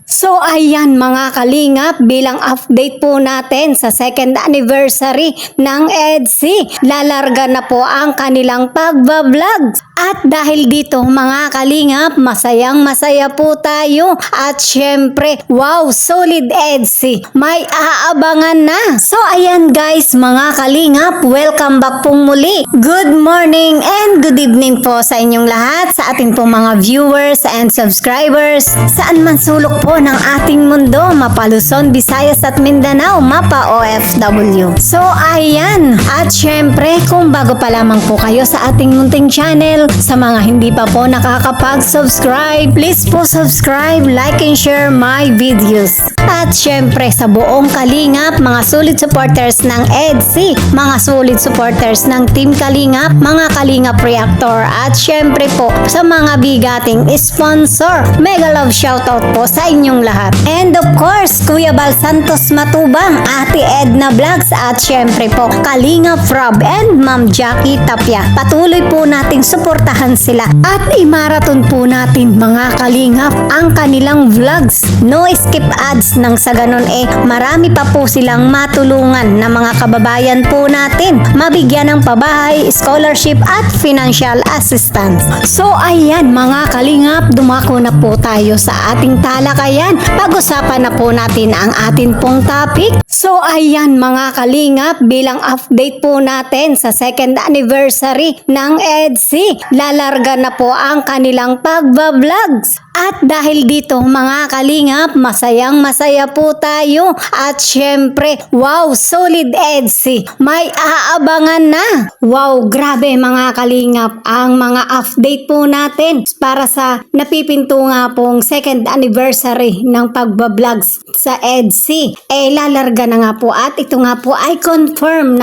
So ayan mga kalingap, bilang update po natin sa second anniversary ng EDSI, lalarga na po ang kanilang pagbablog. At dahil dito mga kalingap, masayang masaya po tayo. At syempre, wow, solid EDSI, may aabangan na. So ayan guys mga kalingap, welcome back po muli. Good morning and good evening po sa inyong lahat, sa ating po mga viewers and subscribers, saan man sulok po ng ating mundo, mapa Luzon, Visayas at Mindanao, mapa OFW. So ayan, at syempre kung bago pa lamang po kayo sa ating munting channel, sa mga hindi pa po nakakapag-subscribe, please po subscribe, like and share my videos. At syempre sa buong kalingap, mga solid supporters ng EDSI, mga solid supporters ng Team Kalingap, mga Kalingap Reactor, at syempre po sa mga bigating sponsor, mega love shoutout po sa inyong lahat. And of course, Kuya Bal Santos Matubang, Ate Edna Vlogs, at syempre po Kalingap Rob and Ma'am Jackie Tapia. Patuloy po nating suportahan sila at i-marathon po natin mga kalingap ang kanilang vlogs. No skip ads, nang sa ganun marami pa po silang matulungan na mga kababayan po natin, mabigyan ng pabahay, scholarship at financial assistance. So ayan mga kalingap, dumako na po tayo sa ating talakayan. Pag-usapan na po natin ang atin pong topic. So ayan mga kalingap, bilang update po natin sa second anniversary ng EDSI, lalarga na po ang kanilang pagbablog. At dahil dito mga kalingap, masayang masaya po tayo. At syempre, wow, solid EDSI, may aabangan na. Wow, grabe mga kalingap ang mga update po natin para sa napipinto nga pong second anniversary ng pagbablogs sa EDSI. Lalarga na nga po at ito nga po ay confirm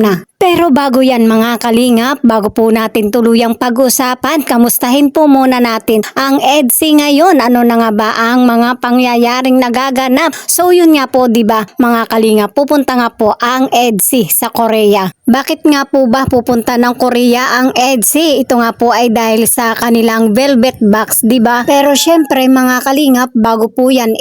na. Pero bago yan mga kalingap, bago po natin tuluyang pag-usapan, kamustahin po muna natin ang EDSI ngayon. Ano na nga ba ang mga pangyayaring nagaganap? So yun nga po, di ba mga kalingap, pupunta nga po ang EDSI sa Korea. Bakit nga po ba pupunta ng Korea ang EDSI? Ito nga po ay dahil sa kanilang velvet box, di ba? Pero syempre mga kalingap, bago po yan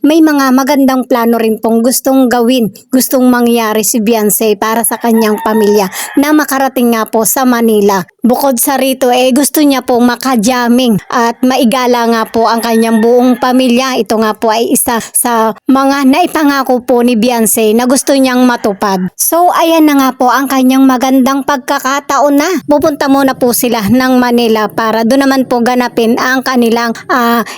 may mga magandang plano rin pong gustong gawin, gustong mangyari si Beyonce para sa kanyang pamilya na makarating nga po sa Manila. Bukod sa rito gusto niya pong makajamming at maigala nga po ang kanyang buong pamilya. Ito nga po ay isa sa mga naipangako po ni Beyonce na gusto niyang matupad. So ayan na nga po ang kanyang magandang pagkakataon na. Pupunta muna po sila ng Manila para doon naman po ganapin ang kanilang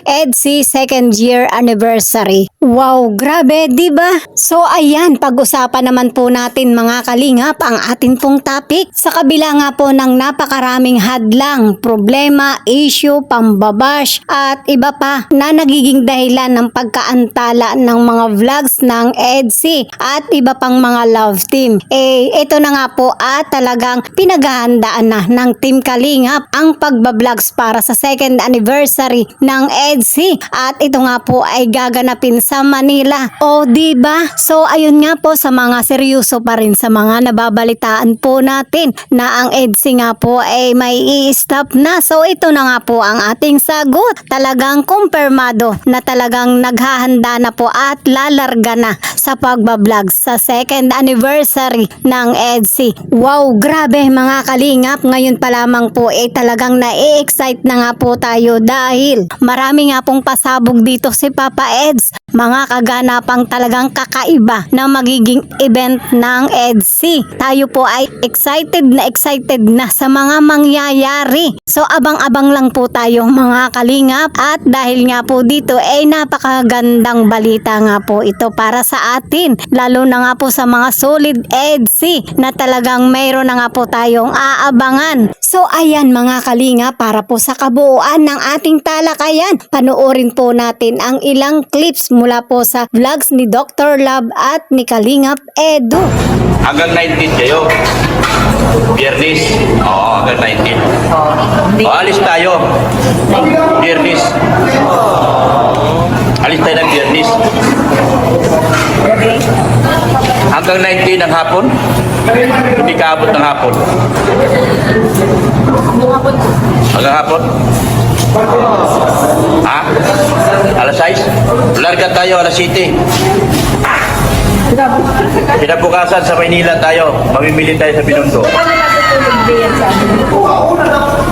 EDSI second year anniversary. Wow, grabe, di ba? So ayan, pag-usapan naman po natin mga kalingap ang atin pong topic. Sa kabila nga po ng napakaraming hadlang, problema, issue, pambabash at iba pa na nagiging dahilan ng pagkaantala ng mga vlogs ng EDSI at iba pang mga love team. Ito na nga po at talagang pinaghahandaan na ng Team Kalingap ang pagbablogs para sa second anniversary ng EDSI at ito nga po ay gaganapin sa Manila. O diba? So ayun nga po, sa mga seryoso pa rin sa mga nababalitaan po natin na ang EDSI nga po ay may i-stop na. So ito na nga po ang ating sagot. Talagang kumpirmado na talagang naghahanda na po at lalarga na sa pagbablog sa second anniversary ng EDSI. Wow, grabe mga kalingap, ngayon pa lamang po talagang na-excite na nga po tayo dahil marami nga pong pasabog dito si Papa Eds. Mga kaganapang talagang kakaiba na magiging event ng EDSI. Tayo po ay excited na sa mga mangyayari. So abang-abang lang po tayo mga kalingap at dahil nga po dito napakagandang balita nga po ito para sa atin. Lalo na nga po sa mga solid EDSI na talagang mayroon na nga po tayong aabangan. So ayan mga kalinga, para po sa kabuuan ng ating talakayan, panoorin po natin ang ilang clips mula po sa vlogs ni Dr. Love at ni Kalingap Edu. Hanggang 19 kayo. Biyernes. Oo, hanggang 19. Alis tayo. Biyernes. Alis tayo ng Biyernes. Hanggang 19 ng hapon. Hindi kaabot ng hapon. Hanggang hapon. Ha? Alas 6? Larga tayo alas 7. Pinabukasan sa Maynila tayo. Mamimili tayo sa Binondo.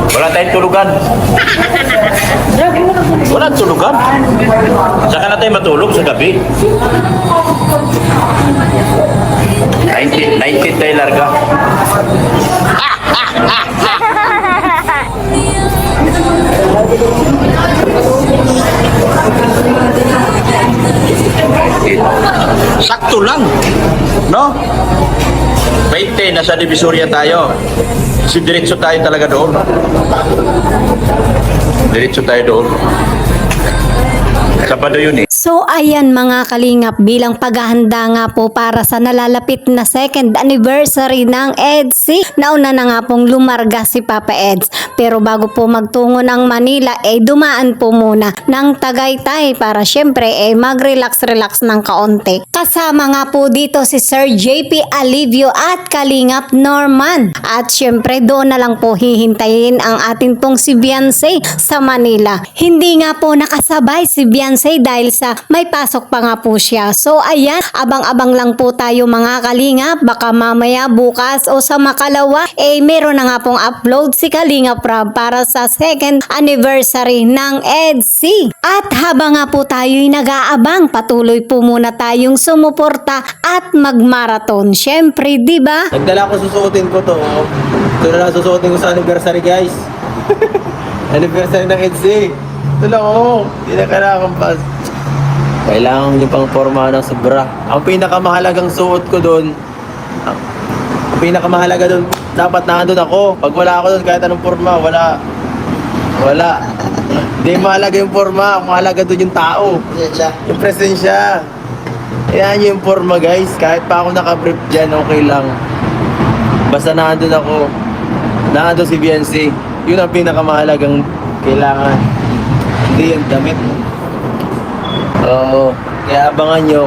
Wala tayong tulugan. Wala tulugan. Saka na tayo matulog sa gabi. 19 tayo larga. Sakto lang. No? 20, nasa Divisoria tayo. Si diretso tayo talaga doon. Diretso tayo doon. Sabado yun eh. So ayan mga kalingap, bilang paghahanda nga po para sa nalalapit na second anniversary ng EDSI, nauna na nga pong lumarga si Papa Eds. Pero bago po magtungo ng Manila, dumaan po muna ng Tagaytay para syempre mag-relax-relax ng kaunti. Kasama nga po dito si Sir JP Alivio at Kalingap Norman. At syempre doon na lang po hihintayin ang atin pong si Beyonce sa Manila. Hindi nga po nakasabay si Beyonce dahil sa may pasok pa nga po siya. So ayan, abang-abang lang po tayo mga kalingap. Baka mamaya bukas o sa makalawa, meron na nga pong upload si Kalingap Rob para sa second anniversary ng EDSI. At habang nga po tayo'y nag-aabang, patuloy po muna tayong sumuporta at magmarathon. Syempre, di ba? Nagdala ko, susuotin ko to. Ito na lang susuotin ko sa anniversary, guys. Anniversary ng EDSI. Ito lang, hindi na kailangan pa. Kailangan nyo pang forma ng sobra. Ang pinakamahalagang suot ko doon, ang pinakamahalaga doon, dapat nandun ako. Pag wala ako doon, kahit anong forma, wala. Hindi mahalaga yung forma, mahalaga doon yung tao. Yung presensya. Yan yung forma, guys. Kahit pa ako nakabrief dyan, okay lang. Basta nandun ako. Nandun si Beyonce. Yun ang pinakamahalagang kailangan. Hindi yung damit. Oo. Kaya abangan nyo.